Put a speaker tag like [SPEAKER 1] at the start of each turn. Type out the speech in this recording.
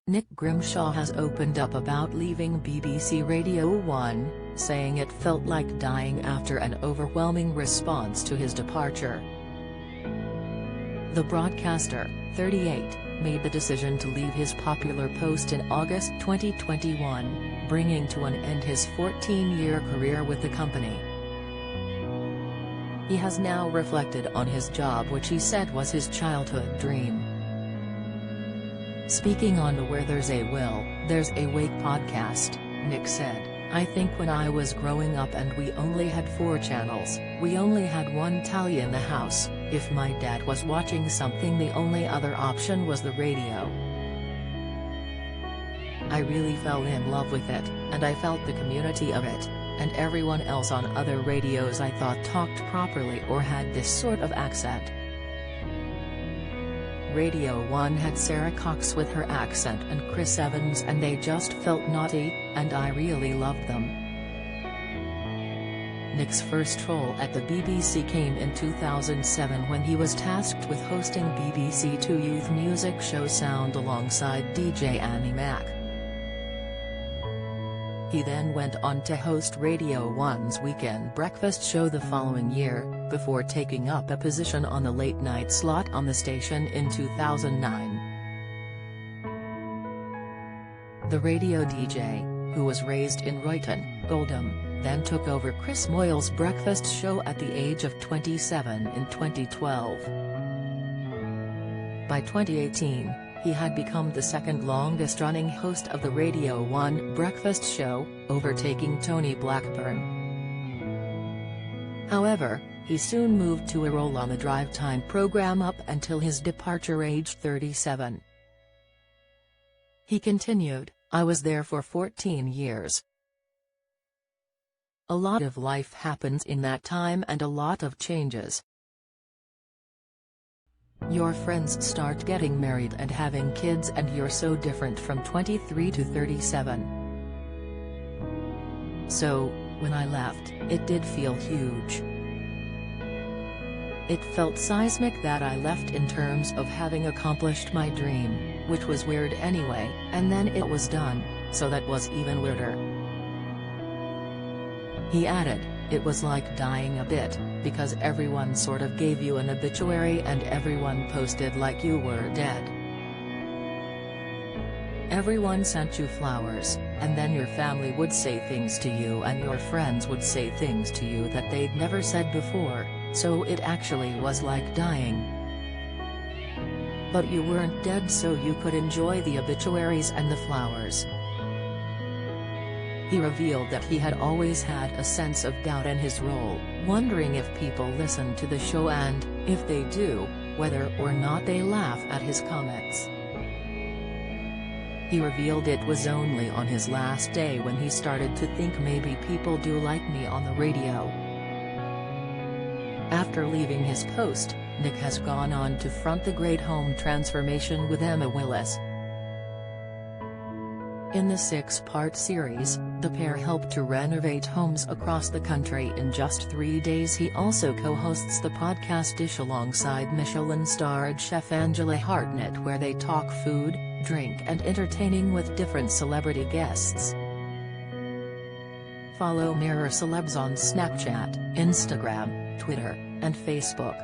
[SPEAKER 1] Nick Grimshaw has opened up about leaving BBC Radio 1, saying it felt like dying after an overwhelming response to his departure. The broadcaster, 38, made the decision to leave his popular post in August 2021, bringing to an end his 14-year career with the company. He has now reflected on his job, which he said was his childhood dream. Speaking on the Where There's a Will, There's a Wake podcast, Nick said, "I think when I was growing up and we only had 4 channels, we only had one telly in the house. If my dad was watching something, the only other option was the radio. I really fell in love with it, and I felt the community of it, and everyone else on other radios I thought talked properly or had this sort of accent. Radio 1 had Sarah Cox with her accent and Chris Evans, and they just felt naughty, and I really loved them." Nick's first role at the BBC came in 2007 when he was tasked with hosting BBC Two youth music show Sound alongside DJ Annie Mac. He then went on to host Radio 1's Weekend Breakfast show the following year, before taking up a position on the late-night slot on the station in 2009. The radio DJ, who was raised in Royton, Oldham, then took over Chris Moyle's breakfast show at the age of 27 in 2012. By 2018, he had become the second longest-running host of the Radio 1 breakfast show, overtaking Tony Blackburn. However, he soon moved to a role on the drive time program up until his departure aged 37. He continued, "I was there for 14 years. A lot of life happens in that time and a lot of changes. Your friends start getting married and having kids, and you're so different from 23 to 37. So, when I left, it did feel huge. It felt seismic that I left in terms of having accomplished my dream, which was weird anyway, and then it was done, so that was even weirder." He added, "It was like dying a bit, because everyone sort of gave you an obituary and everyone posted like you were dead. Everyone sent you flowers, and then your family would say things to you and your friends would say things to you that they'd never said before, so it actually was like dying. But you weren't dead, so you could enjoy the obituaries and the flowers." He revealed that he had always had a sense of doubt in his role, wondering if people listen to the show and, if they do, whether or not they laugh at his comments. He revealed it was only on his last day when he started to think maybe people do like me on the radio. After leaving his post, Nick has gone on to front the Great Home Transformation with Emma Willis. In the 6-part series, the pair helped to renovate homes across the country in just 3 days. He also co-hosts the podcast Dish alongside Michelin-starred chef Angela Hartnett, where they talk food, drink and entertaining with different celebrity guests. Follow Mirror Celebs on Snapchat, Instagram, Twitter, and Facebook.